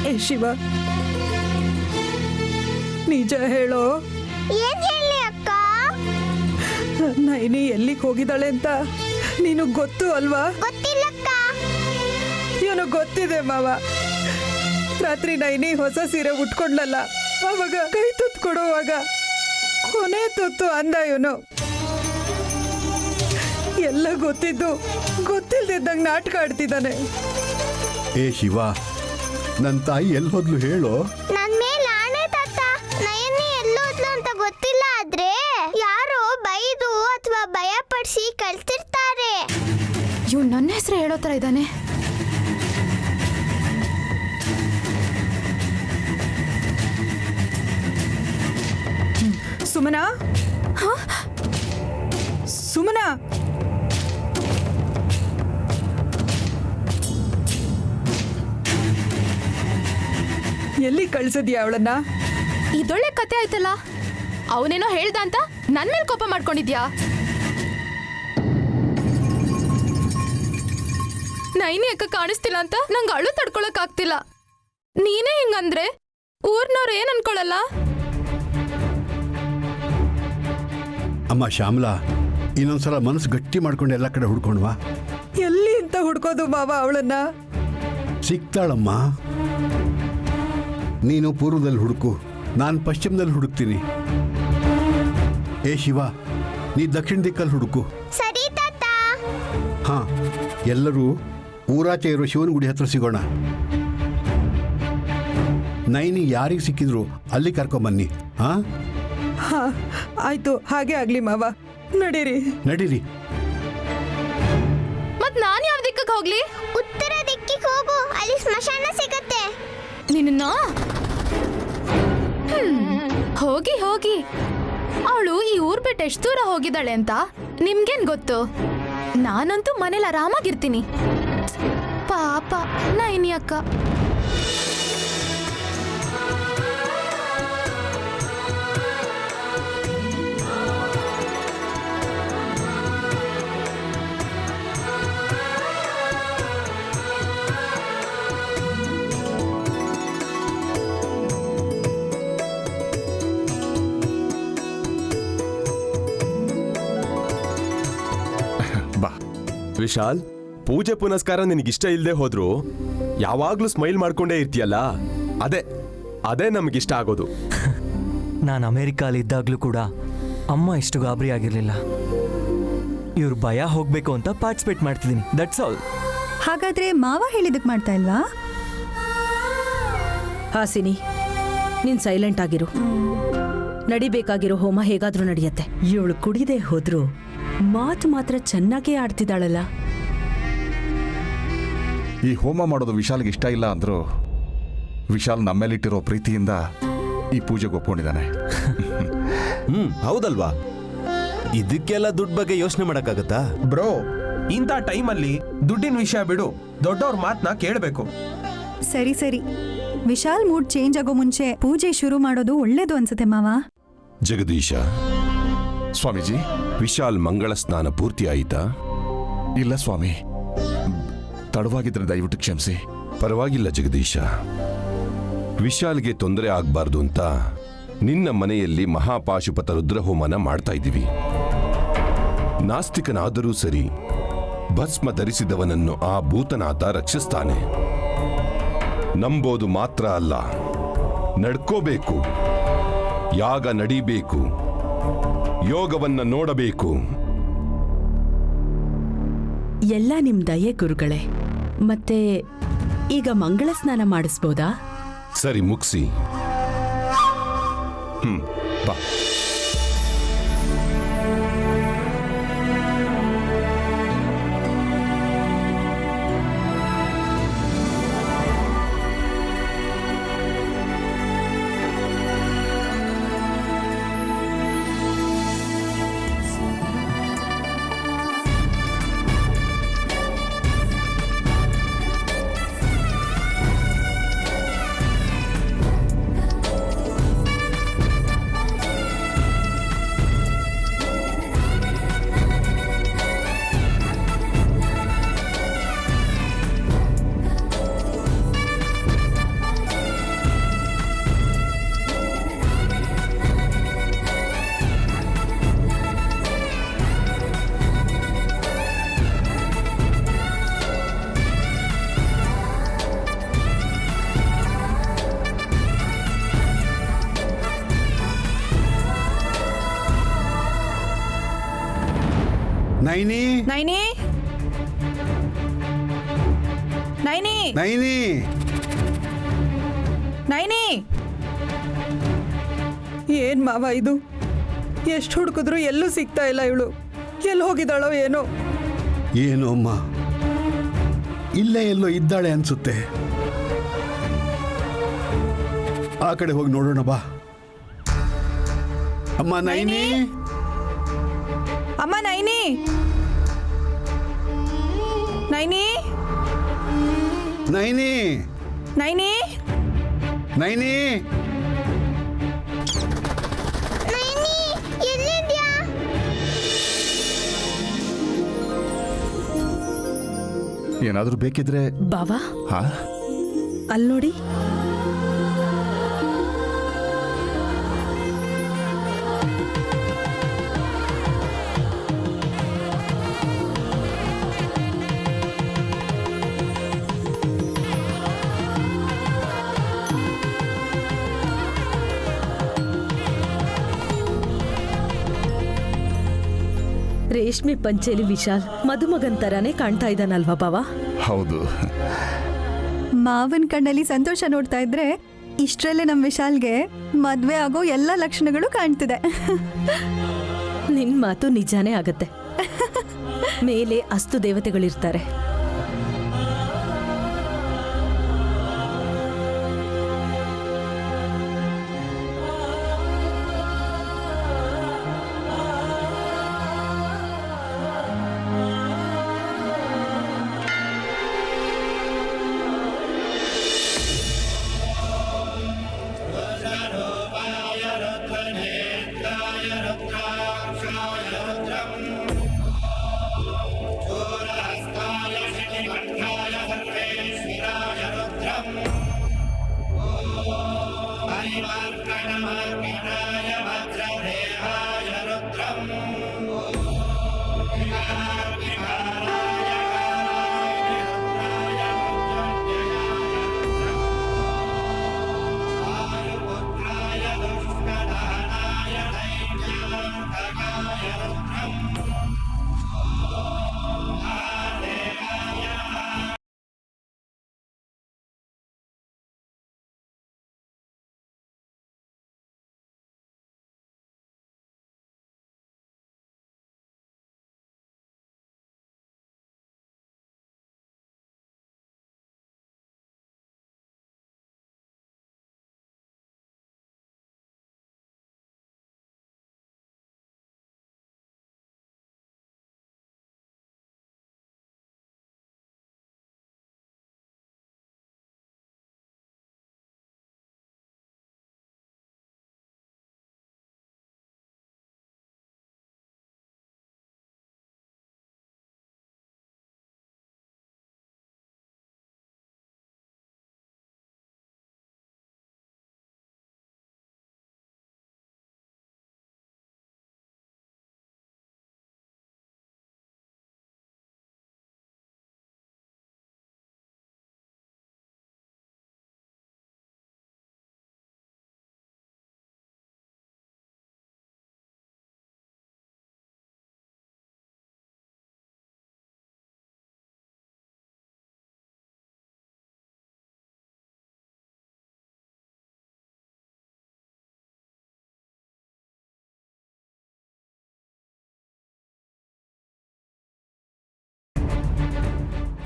ಏ ಶಿವ, ನಿಜ ಹೇಳೋ. ಏನ್ ಹೇಳಿ ಅಕ್ಕ? ನೈನಿ ಎಲ್ಲಿಗೆ ಹೋಗಿದ್ದಾಳೆ ಅಂತ ನೀನು ಗೊತ್ತು ಅಲ್ವಾ? ಗೊತ್ತಿಲ್ಲಕ್ಕ. ಇವನು ಗೊತ್ತಿದೆ ಮಾವ. ರಾತ್ರಿ ನೈನಿ ಹೊಸ ಸೀರೆ ಉಟ್ಕೊಂಡ್ಲಲ್ಲ, ಅವಾಗ ಕೈ ತುತ್ತು ಕೊಡುವಾಗ ಕೊನೆ ತುತ್ತು ಅಂದ ಇವನು. ಎಲ್ಲ ಗೊತ್ತಿದ್ದು ಗೊತ್ತಿಲ್ದಿದ್ದಂಗೆ ನಾಟಕ ಆಡ್ತಿದ್ದಾನೆ. ಏ ಶಿವ, ನನ್ನ ತಾಯಿ ಎಲ್ಲಿ ಹೋದ್ಲು ಹೇಳೋ? ನನ್ ಮೇಲೆ ಆಣೆ ತಾತ, ನಯನಿ ಎಲ್ಲೋದ್ಲು ಅಂತ ಗೊತ್ತಿಲ್ಲ. ಆದ್ರೆ ಯಾರೋ ಬೈದು ಅಥವಾ ಭಯ ಪಡಿಸಿ ಕಳ್ಸಿರ್ತಾರೆ. ಇವ್ ನನ್ನ ಹೆಸರು ಹೇಳೋ ತರ ಇದ್ದಾನೆ. ಸುಮನಾ, ಸುಮನಾ, ಎಲ್ಲಿ ಕಳ್ಸಿದ್ಯಾ ಅವಳನ್ನ? ಇದೊಳ್ಳೆ ಕತೆ ಆಯ್ತಲ್ಲ. ಅವನೇನೋ ಹೇಳ್ದ ಅಂತ ನನ್ ಮೇಲೆ ಕೋಪ ಮಾಡ್ಕೊಂಡಿದ್ಯಾ? ನೈನಿ ಅಕ್ಕ ಕಾಣಿಸ್ತಿಲ್ಲ ಅಂತ ನಂಗೆ ಅಳು ತಡ್ಕೊಳಕ್ ಆಗ್ತಿಲ್ಲ. ನೀನೇ ಹಿಂಗಂದ್ರೆ ಊರ್ನವ್ರು ಏನ್ ಅನ್ಕೊಳಲ್ಲ? ಅಮ್ಮ ಶ್ಯಾಮಲಾ, ಇನ್ನೊಂದ್ಸಲ ಮನಸ್ಸು ಗಟ್ಟಿ ಮಾಡ್ಕೊಂಡು ಎಲ್ಲ ಕಡೆ ಹುಡ್ಕೊಂಡ್ವಾ? ಎಲ್ಲಿ ಅಂತ ಹುಡ್ಕೋದು ಮಾವ ಅವಳನ್ನ? ಸಿಗ್ತಾಳಮ್ಮ. ನೀನು ಪೂರ್ವದಲ್ಲಿ ಹುಡುಕು, ನಾನು ಪಶ್ಚಿಮದಲ್ಲಿ ಹುಡುಕ್ತೀನಿ. ಏ ಶಿವ, ನೀ ದಕ್ಷಿಣ ದಿಕ್ಕಲ್ಲಿ ಹುಡುಕು. ಸರಿ ತಾತ. ಹಾ, ಎಲ್ಲರೂ ಊರಾಚೆ ಇರೋ ಶಿವನ ಗುಡಿ ಹತ್ರ ಸಿಗೋಣ. ನೈನಿ ಯಾರಿಗೆ ಸಿಕ್ಕಿದ್ರು ಅಲ್ಲಿ ಕರ್ಕೊಂಬನ್ನಿ. ಹಾ ಹಾ, ಆಯ್ತು, ಹಾಗೆ ಆಗ್ಲಿ ಮಾವ. ನಡೀರಿ ನಡೀರಿ. ಮತ್ ನಾನ್ ಯಾವ ದಿಕ್ಕಕ್ಕೆ ಹೋಗ್ಲಿ? ಉತ್ತರ ದಿಕ್ಕಿಗೆ ಹೋಗು, ಅಲ್ಲಿ ಸ್ಮಶಾನ ಸಿಗತ್ತೆ. ನಿನ್ನ ಹೋಗಿ ಹೋಗಿ, ಅವಳು ಈ ಊರ್ ಬಿಟ್ಟು ಎಷ್ಟು ದೂರ ಹೋಗಿದ್ದಾಳೆ ಅಂತ ನಿಮ್ಗೇನ್ ಗೊತ್ತು? ನಾನಂತೂ ಮನೇಲಿ ಆರಾಮಾಗಿರ್ತೀನಿ. ಪಾಪ ನೈನಿ ಅಕ್ಕ. ವಿಶಾಲ್, ಪೂಜೆ ಪುನಸ್ಕಾರ ನಿನಗಿಷ್ಟ ಇಲ್ಲದೆ ಹೋದ್ರು ಯಾವಾಗ್ಲೂ ಸ್ಮೈಲ್ ಮಾಡ್ಕೊಂಡೇ ಇರ್ತೀಯಲ್ಲ, ಅದೇ ನಮಗಿಷ್ಟ ಆಗೋದು. ನಾನು ಅಮೇರಿಕಾಲಿದ್ದಾಗಲೂ ಕೂಡ ಅಮ್ಮ ಇಷ್ಟು ಗಾಬರಿ ಆಗಿರಲಿಲ್ಲ. ಇವ್ರ ಭಯ ಹೋಗಬೇಕು ಅಂತ ಪಾರ್ಟಿಸಿಪೇಟ್ ಮಾಡ್ತಿದ್ದೀನಿ, ದಟ್ಸ್ ಆಲ್. ಹಾಗಾದ್ರೆ ಮಾವ ಹೇಳಿದಕ್ಕೆ ಮಾಡ್ತಾ ಇಲ್ವಾ? ಹಾಸಿನಿ, ನೀನ್ ಸೈಲೆಂಟ್ ಆಗಿರು. ನಡಿಬೇಕಾಗಿರೋ ಹೋಮ ಹೇಗಾದ್ರೂ ನಡೆಯತ್ತೆ. ಇವಳು ಕುಡಿದೇ ಹೋದ್ರು ಮಾತು ಮಾತ್ರ ಚೆನ್ನಾಗೇ ಆಡ್ತಿದ್ದಾಳಲ್ಲ. ಈ ಹೋಮ ಮಾಡೋದು ವಿಶಾಲ್ಗೆ ಇಷ್ಟ ಇಲ್ಲ ಅಂದ್ರು ವಿಶಾಲ್ ನಮ್ಮೇಲಿಟ್ಟಿರೋ ಪ್ರೀತಿಯಿಂದ ಈ ಪೂಜೆಗೆ ಒಪ್ಕೊಂಡಿದ್ದಾನೆ. ಹೌದಲ್ವಾ? ಇದಕ್ಕೆಲ್ಲ ದುಡ್ಡು ಬಗ್ಗೆ ಯೋಚನೆ ಮಾಡಕ್ಕಾಗತ್ತಾ? ಬ್ರೋ, ಇಂಥ ಟೈಮಲ್ಲಿ ದುಡ್ಡಿನ ವಿಷಯ ಬಿಡು, ದೊಡ್ಡವ್ರ ಮಾತನ್ನ ಕೇಳಬೇಕು. ಸರಿ ಸರಿ, ವಿಶಾಲ್ ಮೂಡ್ ಚೇಂಜ್ ಆಗೋ ಮುಂಚೆ ಪೂಜೆ ಶುರು ಮಾಡೋದು ಒಳ್ಳೇದು ಅನ್ಸುತ್ತೆ ಮಾವ. ಜಗದೀಶ, ಸ್ವಾಮೀಜಿ, ವಿಶಾಲ್ ಮಂಗಳ ಸ್ನಾನ ಪೂರ್ತಿ ಆಯಿತಾ? ಇಲ್ಲ ಸ್ವಾಮಿ, ತಡವಾಗಿದ್ರೆ ದಯವಿಟ್ಟು ಕ್ಷಮಿಸಿ. ಪರವಾಗಿಲ್ಲ ಜಗದೀಶ. ವಿಶಾಲ್ಗೆ ತೊಂದರೆ ಆಗ್ಬಾರ್ದು ಅಂತ ನಿನ್ನ ಮನೆಯಲ್ಲಿ ಮಹಾಪಾಶುಪತ ರುದ್ರಹೋಮನ ಮಾಡ್ತಾ ಇದ್ದೀವಿ. ನಾಸ್ತಿಕನಾದರೂ ಸರಿ, ಭಸ್ಮ ಧರಿಸಿದವನನ್ನು ಆ ಭೂತನಾಥ ರಕ್ಷಿಸ್ತಾನೆ. ನಂಬೋದು ಮಾತ್ರ ಅಲ್ಲ, ನಡ್ಕೋಬೇಕು, ಯಾಗ ನಡೀಬೇಕು, ಯೋಗವನ್ನ ನೋಡಬೇಕು. ಎಲ್ಲ ನಿಮ್ ದಯೆ ಗುರುಗಳೇ. ಮತ್ತೆ ಈಗ ಮಂಗಳ ಸ್ನಾನ ಮಾಡಿಸ್ಬೋದಾ? ಸರಿ, ಮುಗಿಸಿ. ಬಾ. ನೈನಿ, ನೈನಿ, ನೈನಿ, ನೈನಿ, ನೈನಿ. ಏನ್ ಮಾವ ಇದು? ಎಷ್ಟು ಹುಡುಕಿದ್ರು ಎಲ್ಲೂ ಸಿಗ್ತಾ ಇಲ್ಲ. ಇವಳು ಎಲ್ಲಿ ಹೋಗಿದ್ದಾಳೋ ಏನೋ. ಏನು ಅಮ್ಮ, ಇಲ್ಲೇ ಎಲ್ಲೋ ಇದ್ದಾಳೆ ಅನ್ಸುತ್ತೆ. ಆ ಕಡೆ ಹೋಗಿ ನೋಡೋಣ ಬಾ. ಅಮ್ಮ ನೈನಿ, ಅಮ್ಮ ನೈನಿ, ನೈನಿ, ನೈನಿ, ನೈನಿ, ನೈನಿ, ಎಲ್ಲಿದ್ಯಾ? ಏನಾದ್ರೂ ಬೇಕಿದ್ರೆ. ಬಾವಾ, ಹಾ, ಅಲ್ಲಿ ನೋಡಿ. ರೇಷ್ಮೆ ಪಂಚೆಲಿ ವಿಶಾಲ್ ಮದುಮಗನ್ ತರಾನೇ ಕಾಣ್ತಾ ಇದ್ದಾನಲ್ವಾ ಬಾವಾ? ಹೌದು. ಮಾವನ್ ಕಣ್ಣಲ್ಲಿ ಸಂತೋಷ ನೋಡ್ತಾ ಇದ್ರೆ ಇಷ್ಟರಲ್ಲೇ ನಮ್ಮ ವಿಶಾಲ್ಗೆ ಮದ್ವೆ ಆಗೋ ಎಲ್ಲ ಲಕ್ಷಣಗಳು ಕಾಣ್ತಿದೆ. ನಿನ್ ಮಾತು ನಿಜಾನೇ ಆಗತ್ತೆ. ಮೇಲೆ ಅಸ್ತು ದೇವತೆಗಳಿರ್ತಾರೆ.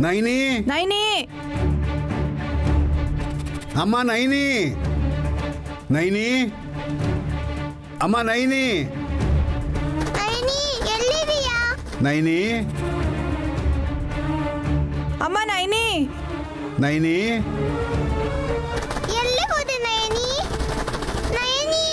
ನೈನಿ ನೈನಿ ಅಮ್ಮ ನೈನಿ ನೈನಿ ಅಮ್ಮ ನೈನಿ ನೈನಿ ಎಲ್ಲಿದೀಯಾ? ನೈನಿ ಅಮ್ಮ ನೈನಿ ನೈನಿ ಎಲ್ಲಿ ಹೋದೆ ನಯನಿ? ನಯನಿ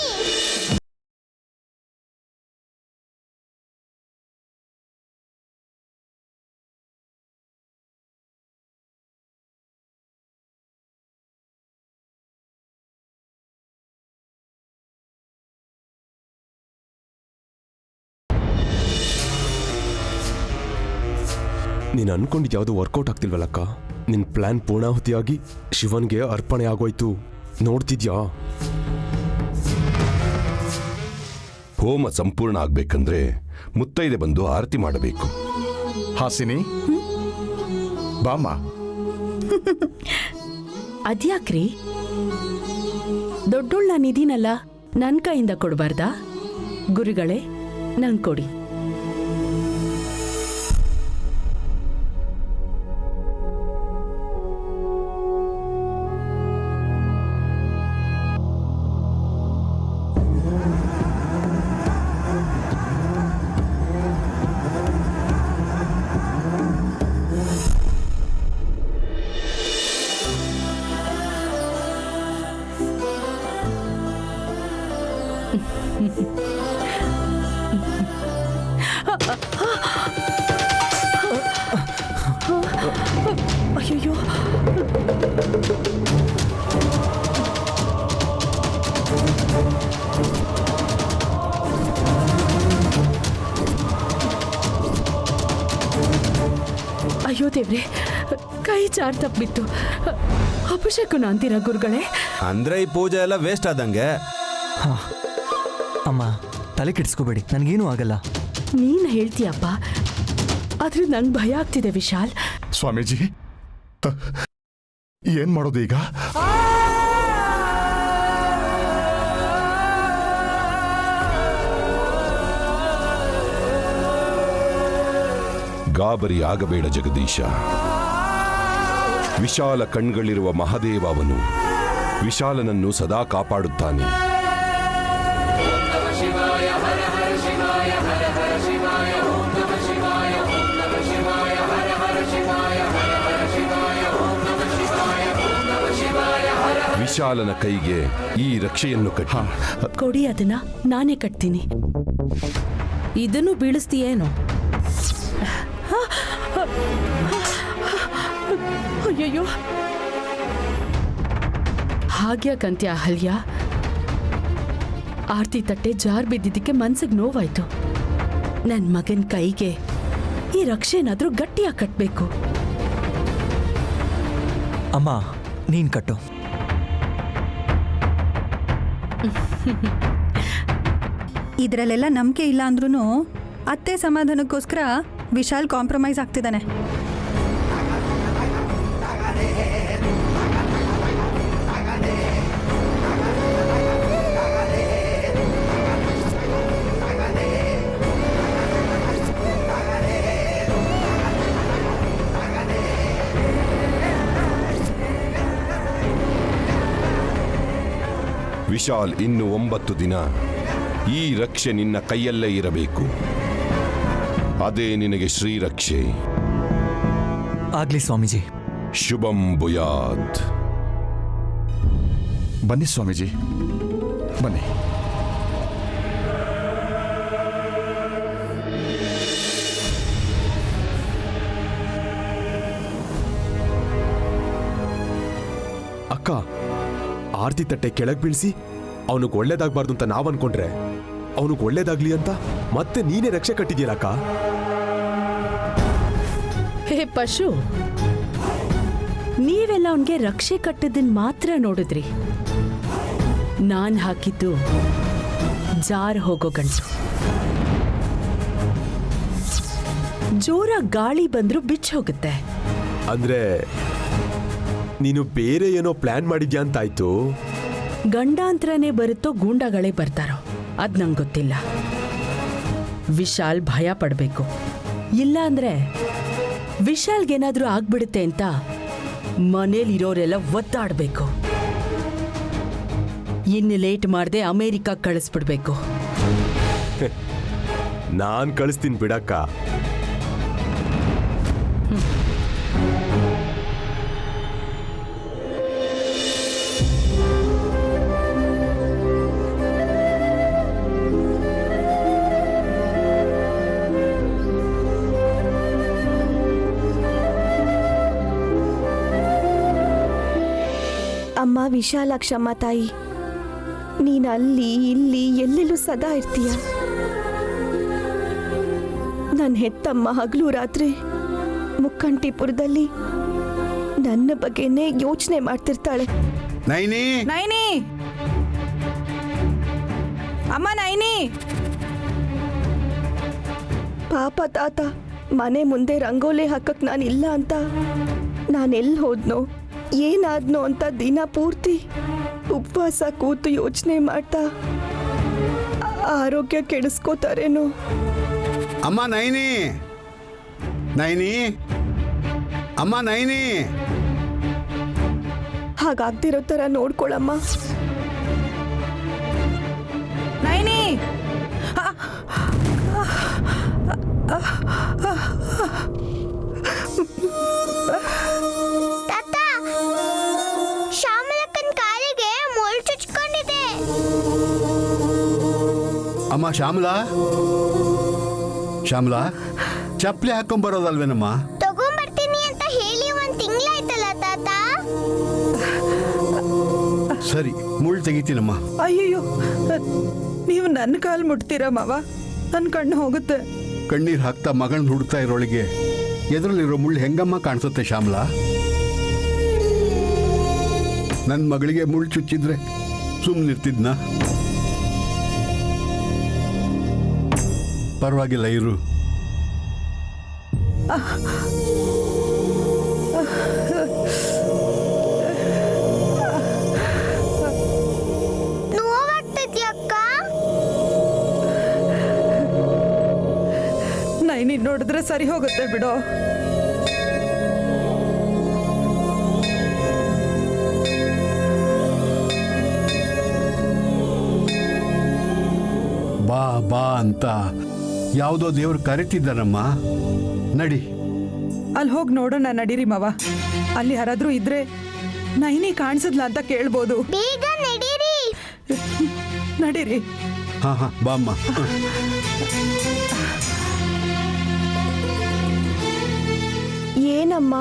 ನೀನು ಅನ್ಕೊಂಡಿದ್ದು ಯಾವುದು ವರ್ಕೌಟ್ ಆಗ್ತಿಲ್ವಲ್ಲಕ್ಕ. ನಿನ್ನ ಪ್ಲಾನ್ ಪೂರ್ಣಾಹುತಿಯಾಗಿ ಶಿವನ್ಗೆ ಅರ್ಪಣೆ ಆಗೋಯ್ತು. ನೋಡ್ತಿದ್ಯಾ? ಹೋಮ ಸಂಪೂರ್ಣ ಆಗ್ಬೇಕಂದ್ರೆ ಮುತ್ತೈದೆ ಬಂದು ಆರತಿ ಮಾಡಬೇಕು. ಹಾಸಿನಿ ಬಾಮ. ಅದ್ಯಾಕ್ರಿ ದೊಡ್ಡೋಳ್ ನಾನಿದೀನಲ್ಲ, ನನ್ನ ಕೈಯಿಂದ ಕೊಡಬಾರ್ದಾ? ಗುರುಗಳೇ ನಂಗೆ ಕೊಡಿ. ಅಯ್ಯೋ ಅಯ್ಯೋ ದೇವ್ರೆ, ಕೈ ಜಾರ್ ತಪ್ಪಿತ್ತು. ಅಭಿಷೇಕನ ಅಂತೀರ ಗುರುಗಳೇ? ಅಂದ್ರೆ ಈ ಪೂಜೆ ಎಲ್ಲ ವೇಸ್ಟ್ ಆದಂಗೆ. ಅಮ್ಮ ತಲೆ ಕೆಡಿಸ್ಕೋಬೇಡಿ, ನನಗೇನೂ ಆಗಲ್ಲ. ನೀನ್ ಹೇಳ್ತೀಯಪ್ಪ, ಆದ್ರೆ ನಂಗೆ ಭಯ ಆಗ್ತಿದೆ ವಿಶಾಲ್. ಸ್ವಾಮೀಜಿ ಏನ್ ಮಾಡೋದು ಈಗ? ಗಾಬರಿ ಆಗಬೇಡ ಜಗದೀಶ. ವಿಶಾಲ ಕಣ್ಗಳಿರುವ ಮಹಾದೇವ ಅವನು ವಿಶಾಲನನ್ನು ಸದಾ ಕಾಪಾಡುತ್ತಾನೆ. ವಿಶಾಲನ ಕೈಗೆ ಈ ರಕ್ಷೆಯನ್ನು ಕಟ್ಟಿ ಕೊಡಿ, ಅದನ್ನ ನಾನೇ ಕಟ್ತೀನಿ. ಇದನ್ನು ಬೀಳಿಸ್ತೀಯೇನೋ? ಅಯ್ಯಯ್ಯೋ, ಹಾಗ್ಯಾಕಂತ್ಯ ಅಹಲ್ಯ? ಆರ್ತಿ ತಟ್ಟೆ ಜಾರ್ ಬಿದ್ದಿದ್ದಕ್ಕೆ ಮನ್ಸಿಗೆ ನೋವಾಯ್ತು. ನನ್ನ ಮಗನ ಕೈಗೆ ಈ ರಕ್ಷೆನಾದ್ರೂ ಗಟ್ಟಿಯಾಗಿ ಕಟ್ಬೇಕು. ಅಮ್ಮ ನೀನ್ ಕಟ್ಟು. ಇದರಲ್ಲೆಲ್ಲ ನಂಬಿಕೆ ಇಲ್ಲ ಅಂದ್ರೂ ಅತ್ತೆ ಸಮಾಧಾನಕ್ಕೋಸ್ಕರ ವಿಶಾಲ್ ಕಾಂಪ್ರಮೈಸ್ ಆಗ್ತಿದ್ದಾನೆ. ವಿಶಾಲ್, ಇನ್ನು 9 ದಿನ ಈ ರಕ್ಷೆ ನಿನ್ನ ಕೈಯಲ್ಲೇ ಇರಬೇಕು. ಅದೇ ನಿನಗೆ ಶ್ರೀರಕ್ಷೆ. ಆಗ್ಲಿ ಸ್ವಾಮೀಜಿ. ಶುಭಂ ಭೂಯಾತ್. ಬನ್ನಿ ಸ್ವಾಮೀಜಿ, ಬನ್ನಿ. ಅಕ್ಕ, ಆರ್ತಿ ತಟ್ಟೆ ಕೆಳಗೆ ಬೀಳಿಸಿ ಅವನಿಗೆ ಒಳ್ಳೇದಾಗಬಾರ್ದು ಅಂತ ನಾವು ಅನ್ಕೊಂಡ್ರೆ ಅವನಿಗೆ ಒಳ್ಳೇದಾಗ್ಲಿ ಅಂತ ಮತ್ತೆ ನೀನೇ ರಕ್ಷೆ ಕಟ್ಟಿದ್ಯಲ್ಲಕ್ಕ. ಹೇ ಪಶು, ನೀವೆಲ್ಲ ಅವನಿಗೆ ರಕ್ಷೆ ಕಟ್ಟಿದ್ದನ್ ಮಾತ್ರ ನೋಡಿದ್ರಿ. ನಾನ್ ಹಾಕಿದ್ದು ಜಾರ್ ಹೋಗೋ ಗಂಟು. ಜೋರ ಗಾಳಿ ಬಂದ್ರೂ ಬಿಚ್ಚ ಹೋಗುತ್ತೆ. ಅಂದ್ರೆ ನೀನು ಬೇರೆ ಏನೋ ಪ್ಲಾನ್ ಮಾಡಿದ್ಯಾ ಅಂತಾಯ್ತು. ಗಂಡಾಂತರನೇ ಬರುತ್ತೋ ಗೂಂಡಗಳೇ ಬರ್ತಾರೋ ಅದ್ ನಂಗೆ ಗೊತ್ತಿಲ್ಲ. ವಿಶಾಲ್ ಭಯ ಪಡ್ಬೇಕು, ಇಲ್ಲ ಅಂದ್ರೆ ವಿಶಾಲ್ಗೇನಾದ್ರೂ ಆಗ್ಬಿಡುತ್ತೆ ಅಂತ ಮನೇಲಿರೋರೆಲ್ಲ ಒದ್ದಾಡ್ಬೇಕು. ಇನ್ನು ಲೇಟ್ ಮಾಡದೆ ಅಮೆರಿಕ ಕಳಿಸ್ಬಿಡ್ಬೇಕು. ನಾನ್ ಕಳಿಸ್ತೀನಿ ಬಿಡಕ್ಕ. ಅಮ್ಮ ವಿಶಾಲಾಕ್ಷಮ್ಮ ತಾಯಿ, ನೀನು ಅಲ್ಲಿ ಇಲ್ಲಿ ಎಲ್ಲೆಲ್ಲೂ ಸದಾ ಇರ್ತೀಯ. ನನ್ನ ಹೆತ್ತಮ್ಮ ಹಗಲು ರಾತ್ರಿ ಮುಕ್ಕಂಟಿಪುರದಲ್ಲಿ ನನ್ನ ಬಗ್ಗೆನೇ ಯೋಚನೆ ಮಾಡ್ತಿರ್ತಾಳೆ. ನೈನಿ, ನೈನಿ, ಅಮ್ಮ ನೈನಿ. ಪಾಪ ತಾತ, ಮನೆ ಮುಂದೆ ರಂಗೋಲಿ ಹಾಕಕ್ ನಾನಿಲ್ಲ ಅಂತ ನಾನೆಲ್ಲಿ ಹೋದ್ನೋ ಏನಾದ್ನೋ ಅಂತ ದಿನ ಪೂರ್ತಿ ಉಪವಾಸ ಕೂತು ಯೋಚನೆ ಮಾಡ್ತಾ ಆರೋಗ್ಯ ಕೆಡಿಸ್ಕೋತಾರೇನೋ. ಅಮ್ಮ ನೈನಿ, ನೈನಿ, ಅಮ್ಮ ನೈನಿ. ಹಾಗಾಗ್ದಿರೋ ಥರ ನೋಡ್ಕೊಳಮ್ಮ. ನೈನಿ, ತಾತ, ಶ್ಯಾಮಲಕ್ಕನ ಕಾಲಿಗೆ ಮುಳ್ಳು ಚುಚ್ಕೊಂಡಿದೆ. ಅಮ್ಮ ಶ್ಯಾಮಲಾ, ಶ್ಯಾಮಲಾ, ಚಪ್ಪಲಿ ಹಾಕೊಂಬರೋದಲ್ವೇನಮ್ಮ? ತಗೊಂಬರ್ತೀನಿ ಅಂತ ಹೇಳಿ 1 ತಿಂಗಳಾಯ್ತಲ್ಲ ತಾತ. ಸರಿ, ಮುಳ್ಳು ತೆಗಿತೀನಮ್ಮ. ಅಯ್ಯಯ್ಯೋ, ನೀವು ನನ್ನ ಕಾಲು ಮುಟ್ತೀರಾ ಮಾವ? ನನ್ನ ಕಣ್ಣು ಹೋಗುತ್ತೆ. ಕಣ್ಣೀರು ಹಾಕ್ತಾ ಮಗಳನ್ನ ಹುಡುಕ್ತಾ ಇರೋಳಿಗೆ ಎದುರಲ್ಲಿರೋ ಮುಳ್ಳು ಹೆಂಗಮ್ಮ ಕಾಣಿಸುತ್ತೆ ಶ್ಯಾಮಲಾ? ನನ್ನ ಮಗಳಿಗೆ ಮುಳ್ಳು ಚುಚ್ಚಿದ್ರೆ ಸುಮ್ಮನಿರ್ತಿದ್ನಾ? ಪರವಾಗಿಲ್ಲ ಇರು. ನೋವಾಗ್ತದ್ಯಕ್ಕ? ನೈನಿ ನೋಡಿದ್ರೆ ಸರಿ ಹೋಗುತ್ತೆ ಬಿಡೋ. ಬಾ ಬಾ ಅಂತ ಯಾವುದೋ ದೇವ್ರು ಕರಿತಿದ್ದಾನಮ್ಮ. ನಡಿ. ಅಲ್ಲಿ ಹೋಗಿ ನೋಡೋಣ, ನಡೀರಿ ಮಾವ. ಅಲ್ಲಿ ಯಾರಾದ್ರೂ ಇದ್ರೆ ನೈನಿ ಕಾಣಿಸಿದ್ಲ ಅಂತ ಕೇಳ್ಬೋದು. ಬೇಗ ನಡೀರಿ. ನಡೀರಿ. ಹಾ ಹಾ, ಬಾಮ್ಮ. ಏನಮ್ಮ,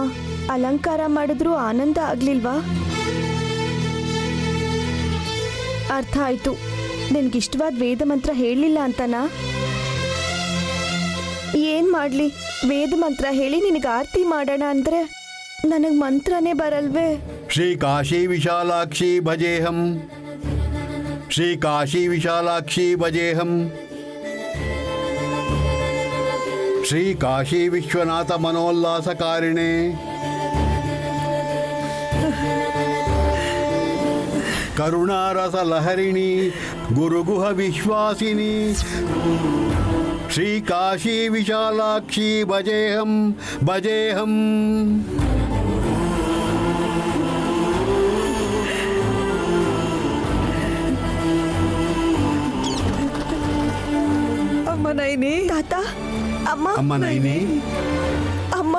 ಅಲಂಕಾರ ಮಾಡಿದ್ರೂ ಆನಂದ ಆಗ್ಲಿಲ್ವಾ? ಅರ್ಥ ಆಯ್ತು, ನಿನ್ಗಿಷ್ಟವಾದ ವೇದ ಮಂತ್ರ ಹೇಳಲಿಲ್ಲ ಅಂತನಾ? ಏನ್ ಮಾಡ್ಲಿ, ವೇದ ಮಂತ್ರ ಹೇಳಿ ನಿನಗೆ ಆರತಿ ಮಾಡೋಣ ಅಂದ್ರೆ ನನಗೆ ಮಂತ್ರನೇ ಬರಲ್ವೇ. ಶ್ರೀ ಕಾಶಿ ವಿಶಾಲಾಕ್ಷಿ ಭಜೇಹಂ, ಶ್ರೀ ಕಾಶಿ ವಿಶಾಲಾಕ್ಷಿ ಭಜೇಹಂ, ಶ್ರೀ ಕಾಶಿ ವಿಶ್ವನಾಥ ಮನೋಲ್ಲಾಸಕಾರಿಣೆ, ಕರುಣಾರಸ ಲಹರಿಣಿ ಗುರುಗುಹ ವಿಶ್ವಾಸಿನಿ, ಶ್ರೀ ಕಾಶಿ ವಿಶಾಲಾಕ್ಷಿ ಭಜೇಹಂ ಭಜೇಹಂ. ಅಮ್ಮ ನೈನಿ. ತಾತ, ಅಮ್ಮ. ಅಮ್ಮ ನೈನಿ. ಅಮ್ಮ.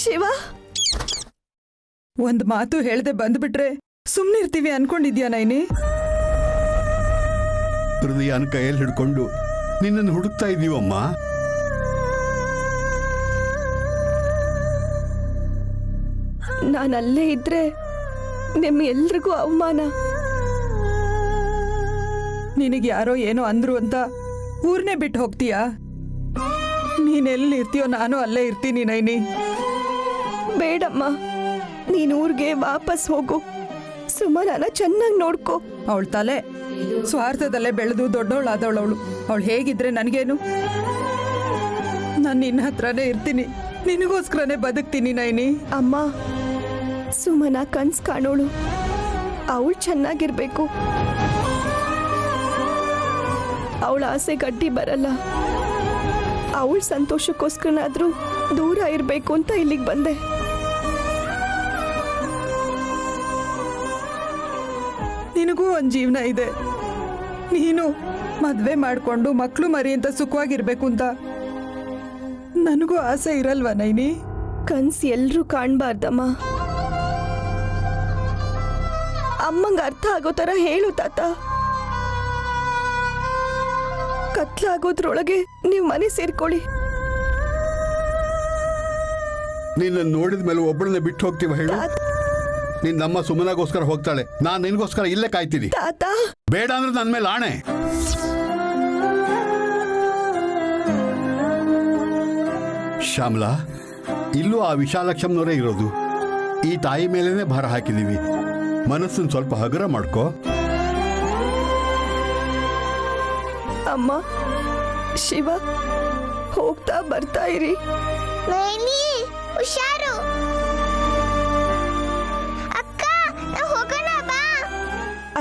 ಶಿವ. ಒಂದ್ ಮಾತು ಹೇಳ್ದೆ ಬಂದ್ಬಿಟ್ರೆ ಸುಮ್ನಿರ್ತೀವಿ ಅನ್ಕೊಂಡಿದ್ಯಾ ನೈನಿ? ಹೃದಯನ ಕೈಯಲ್ಲಿ ಹಿಡ್ಕೊಂಡು ನಿನ್ನನ್ನು ಹುಡುಕ್ತಾ ಇದ್ದೀವಮ್ಮ. ನಾನಲ್ಲೇ ಇದ್ರೆ ನಿಮ್ಮೆಲ್ರಿಗೂ ಅವಮಾನ. ನಿನಗೆ ಯಾರೋ ಏನೋ ಅಂದ್ರು ಅಂತ ಊರ್ನೇ ಬಿಟ್ಟು ಹೋಗ್ತೀಯಾ? ನೀನೆಲ್ಲಿ ಇರ್ತೀಯೋ ನಾನು ಅಲ್ಲೇ ಇರ್ತೀನಿ ನೈನಿ. ಬೇಡಮ್ಮ, ನೀನ್ ಊರಿಗೆ ವಾಪಸ್ ಹೋಗು. ಸುಮನನ ಚೆನ್ನಾಗಿ ನೋಡ್ಕೋ. ಅವಳ ತಲೆ ಸ್ವಾರ್ಥದಲ್ಲೇ ಬೆಳೆದು ದೊಡ್ಡವಳಾದವಳವಳು. ಅವಳು ಹೇಗಿದ್ರೆ ನನಗೇನು? ನಾನು ನಿನ್ನ ಹತ್ರನೇ ಇರ್ತೀನಿ, ನಿನಗೋಸ್ಕರನೇ ಬದುಕ್ತೀನಿ ನೈನಿ. ಅಮ್ಮ, ಸುಮನ ಕನ್ಸ್ ಕಾಣೋಳು, ಅವಳು ಚೆನ್ನಾಗಿರ್ಬೇಕು. ಅವಳ ಆಸೆ ಗಡ್ಡಿ ಬರಲ್ಲ. ಅವಳ ಸಂತೋಷಕ್ಕೋಸ್ಕರನಾದ್ರೂ ದೂರ ಇರಬೇಕು ಅಂತ ಇಲ್ಲಿಗೆ ಬಂದೆ. ನಿನಗೂ ಒಂದು ಜೀವನ ಇದೆ. ನೀನು ಮದುವೆ ಮಾಡಿಕೊಂಡು ಮಕ್ಕಳು ಮರಿ ಅಂತ ಸುಖವಾಗಿರ್ಬೇಕು ಅಂತ ನನಗೂ ಆಸೆ ಇರಲ್ವಾ ನೈನಿ? ಕನ್ಸು ಎಲ್ಲರೂ ಕಾಣಬಾರ್ದಮ್ಮ. ಅಮ್ಮಂಗೆ ಅರ್ಥ ಆಗೋ ಥರ ಹೇಳು ತಾತ. ಕತ್ಲಾಗೋದ್ರೊಳಗೆ ನೀವು ಮನೆ ಸೇರ್ಕೊಳ್ಳಿ. ನಿನ್ನ ನೋಡಿದ ಮೇಲೆ ಒಬ್ಬಳನ್ನ ಬಿಟ್ಟು ಹೋಗ್ತೀವ ಹೇಳು? ನಿನ್ನಮ್ಮ ಸುಮ್ಮನಾಗೋಸ್ಕರ ಹೋಗ್ತಾಳೆ, ನಾನು ನಿನಗೋಸ್ಕರ ಇಲ್ಲೇ ಕಾಯ್ತೀನಿ. ತಾತ ಬೇಡ ಅಂದ್ರೆ ನನ್ನ ಮೇಲೆ ಆಣೆ. ಶ್ಯಾಮಲಾ, ಇಲ್ಲೂ ಆ ವಿಶಾಲಕ್ಷಮ್ನವರೇ ಇರೋದು. ಈ ತಾಯಿ ಮೇಲೇನೆ ಭಾರ ಹಾಕಿದೀವಿ. ಮನಸ್ಸನ್ನು ಸ್ವಲ್ಪ ಹಗುರ ಮಾಡ್ಕೋ. ಅಮ್ಮ, ಶಿವ, ಹೋಗ್ತಾ ಬರ್ತಾ ಇರಿ. ನೈನಿ ಹುಷಾರು. ಅಕ್ಕ ಹೋಗೋಣ ಬಾ.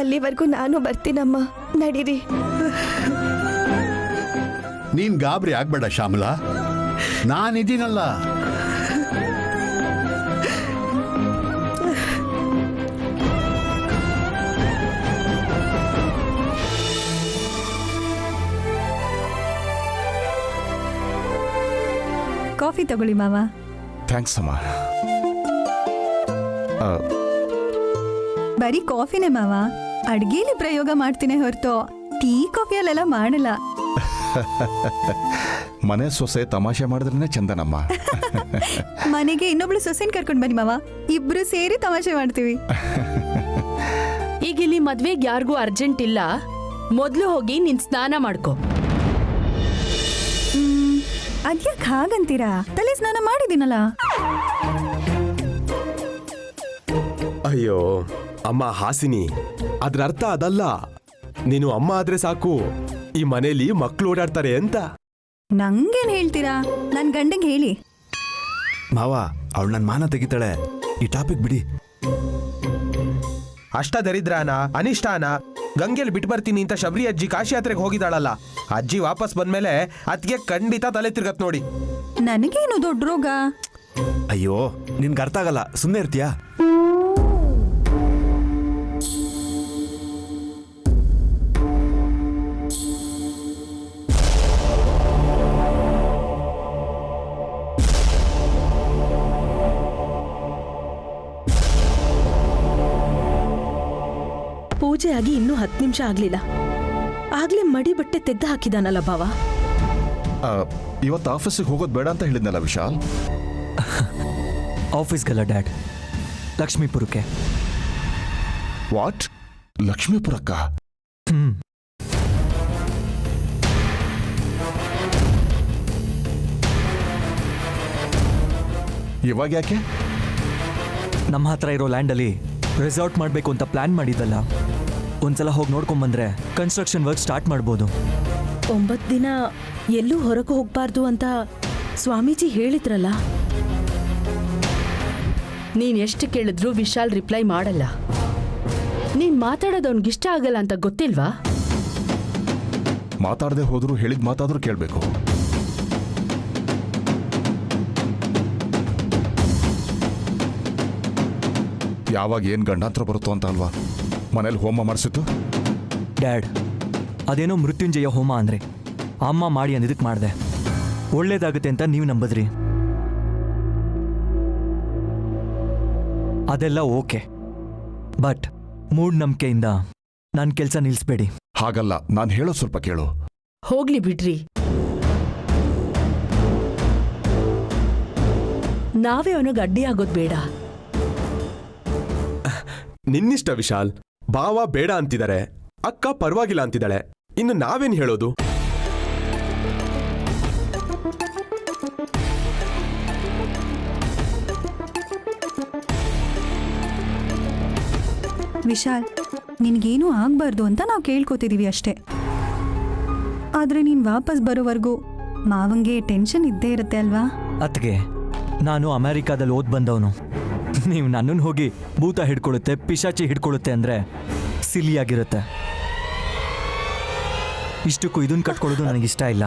ಅಲ್ಲಿವರೆಗೂ ನಾನು ಬರ್ತೀನಮ್ಮ, ನಡೀರಿ. ನೀನ್ ಗಾಬರಿ ಆಗ್ಬೇಡ ಶ್ಯಾಮಲಾ, ನಾನಿದ್ದೀನಲ್ಲ. ಕಾಫಿ ತಗೊಳ್ಳಿ ಮಾವ. ಥ್ಯಾಂಕ್ಸ್ ಅಮ್ಮ. ಬರೀ ಕಾಫಿನೇ ಮಾವ, ಅಡ್ಗೆಲಿ ಪ್ರಯೋಗ ಮಾಡ್ತೀನಿ ಹೊರತು ಟೀ ಕಾಫಿಯಲ್ಲೆಲ್ಲ ಮಾಡಲ್ಲ. ಮನೆ ಸೊಸೆ ತಮಾಷೆ ಮಾಡಿದ್ರೇನೆ ಚಂದನಮ್ಮ. ಮನೆಗೆ ಇನ್ನೊಬ್ಳು ಸೊಸೆನ್ ಕರ್ಕೊಂಡ್ ಬನ್ನಿ ಮಾವ, ಇಬ್ರು ಸೇರಿ ತಮಾಷೆ ಮಾಡ್ತೀವಿ. ಈಗ ಇಲ್ಲಿ ಮದ್ವೆಗೆ ಯಾರಿಗೂ ಅರ್ಜೆಂಟ್ ಇಲ್ಲ. ಮೊದ್ಲು ಹೋಗಿ ನಿನ್ ಸ್ನಾನ ಮಾಡ್ಕೊ. ಅದ್ಯಾಕ್ ಹಾಗಂತೀರಾ? ತಲೆ ಸ್ನಾನ ಮಾಡಿದ್ದೀನಲ್ಲ. ಅಯ್ಯೋ ಅಮ್ಮ ಹಾಸಿನಿ, ಅದ್ರ ಅರ್ಥ ಅದಲ್ಲ. ನೀನು ಅಮ್ಮ ಆದ್ರೆ ಸಾಕು, ಈ ಮನೇಲಿ ಮಕ್ಳು ಓಡಾಡ್ತಾರೆ ಅಂತ. ನಂಗೇನ್ ಹೇಳ್ತೀರಾ? ನನ್ ಗಂಡಂಗೆ ಹೇಳಿ. ಮಾವ, ಅವಳು ನನ್ನ ಮಾನ ತೆಗಿತಾಳೆ. ಈ ಟಾಪಿಕ್ ಬಿಡಿ. ಅಷ್ಟ ದರಿದ್ರಾನ ಅನಿಷ್ಟಾನ ಗಂಗೆಲ್ ಬಿಟ್ಟು ಬರ್ತೀನಿ ಅಂತ ಶಬರಿ ಅಜ್ಜಿ ಕಾಶಿ ಯಾತ್ರೆಗೆ ಹೋಗಿದ್ದಾಳಲ್ಲ, ಅಜ್ಜಿ ವಾಪಸ್ ಬಂದ್ಮೇಲೆ ಅದ್ಗೆ ಖಂಡಿತ ತಲೆ ತಿರ್ಗತ್ ನೋಡಿ. ನನಗೇನು ದೊಡ್ಡ ರೋಗ? ಅಯ್ಯೋ, ನಿನ್ಗೆ ಅರ್ಥ ಆಗಲ್ಲ, ಸುಮ್ಮನೆ ಇರ್ತೀಯಾ? ಪೂಜೆ ಆಗಿ ಇನ್ನೂ 10 ನಿಮಿಷ ಆಗ್ಲಿಲ್ಲ, ಆಗ್ಲೇ ಮಡಿ ಬಟ್ಟೆ ತೆಗ್ದು ಹಾಕಿದಾನಲ್ಲ ಭಾವ. ಇವತ್ತು ಆಫೀಸಿಗೆ ಹೋಗೋದು ಬೇಡ ಅಂತ ಹೇಳಿದ್ನಲ್ಲ ವಿಶಾಲ್. ಆಫೀಸ್ಗಲ್ಲ ಡ್ಯಾಡ್, ಲಕ್ಷ್ಮೀಪುರಕ್ಕೆ. ವಾಟ್? ಲಕ್ಷ್ಮೀಪುರಕ್ಕ? ಇವಾಗ ಯಾಕೆ? ನಮ್ಮ ಹತ್ರ ಇರೋ ಲ್ಯಾಂಡಲ್ಲಿ ರೆಸಾರ್ಟ್ ಮಾಡಬೇಕು ಅಂತ ಪ್ಲಾನ್ ಮಾಡಿದ್ದಲ್ಲ. ಒಂದ್ಸಲ ಹೋಗಿ ನೋಡ್ಕೊಂಬಂದ್ರೆ ಕನ್ಸ್ಟ್ರಕ್ಷನ್ ವರ್ಕ್ ಸ್ಟಾರ್ಟ್ ಮಾಡ್ಬೋದು. 9 ದಿನ ಎಲ್ಲೂ ಹೊರಗೆ ಹೋಗ್ಬಾರ್ದು ಅಂತ ಸ್ವಾಮೀಜಿ ಹೇಳಿದ್ರಲ್ಲ. ನೀನ್ ಎಷ್ಟು ಕೇಳಿದ್ರು ವಿಶಾಲ್ ರಿಪ್ಲೈ ಮಾಡಲ್ಲ. ನೀನ್ ಮಾತಾಡೋದು ಅವ್ನಿಗಿಷ್ಟ ಆಗಲ್ಲ ಅಂತ ಗೊತ್ತಿಲ್ವಾ? ಮಾತಾಡದೆ ಹೋದ್ರು ಹೇಳಿದ ಮಾತಾದ್ರೂ ಕೇಳಬೇಕು. ಯಾವಾಗ ಏನ್ ಗಂಡಾಂತರ ಬರುತ್ತೋ ಅಂತ ಅಲ್ವಾ ಮನೇಲಿ ಹೋಮ ಮಾಡಿಸಿತ್ತು. ಡ್ಯಾಡ್, ಅದೇನೋ ಮೃತ್ಯುಂಜಯ ಹೋಮ ಅಂದ್ರೆ ಅಮ್ಮ ಮಾಡಿ ಅಂದಿದ್ದಕ್ಕೆ ಮಾಡಿದೆ. ಒಳ್ಳೇದಾಗುತ್ತೆ ಅಂತ ನೀವು ನಂಬದ್ರಿ. ಅದೆಲ್ಲ ಓಕೆ, ಬಟ್ ಮೂಢನಂಬಿಕೆಯಿಂದ ನನ್ನ ಕೆಲಸ ನಿಲ್ಲಿಸ್ಬೇಡಿ. ಹಾಗಲ್ಲ, ನಾನು ಹೇಳೋ ಸ್ವಲ್ಪ ಕೇಳು. ಹೋಗ್ಲಿ ಬಿಡ್ರಿ, ನಾವೇ ಅವನಿಗೆ ಅಡ್ಡಿ ಆಗೋದು ಬೇಡ. ನಿನ್ನಿಷ್ಟ ವಿಶಾಲ್. ಭಾವ ಬೇಡ ಅಂತಿದ್ದಾರೆ, ಅಕ್ಕ ಪರವಾಗಿಲ್ಲ ಅಂತಿದ್ದಾಳೆ. ಇನ್ನು ನಾವೇನ್ ಹೇಳೋದು? ವಿಶಾಲ್, ನಿನ್ಗೇನೂ ಆಗ್ಬಾರ್ದು ಅಂತ ನಾವು ಕೇಳ್ಕೊತಿದೀವಿ ಅಷ್ಟೇ. ಆದ್ರೆ ನೀನ್ ವಾಪಸ್ ಬರೋವರೆಗೂ ಮಾವಂಗೆ ಟೆನ್ಷನ್ ಇದ್ದೇ ಇರುತ್ತೆ ಅಲ್ವಾ? ಅತ್ಗೆ, ನಾನು ಅಮೆರಿಕಾದಲ್ಲಿ ಓದ್ ಬಂದವನು. ನೀವು ನನ್ನನ್ನು ಹೋಗಿ ಭೂತ ಹಿಡ್ಕೊಳ್ಳುತ್ತೆ, ಪಿಶಾಚಿ ಹಿಡ್ಕೊಳ್ಳುತ್ತೆ ಅಂದರೆ ಸಿಲಿಯಾಗಿರುತ್ತೆ. ಇಷ್ಟಕ್ಕೂ ಇದನ್ನು ಕಟ್ಕೊಳ್ಳೋದು ನನಗಿಷ್ಟ ಇಲ್ಲ.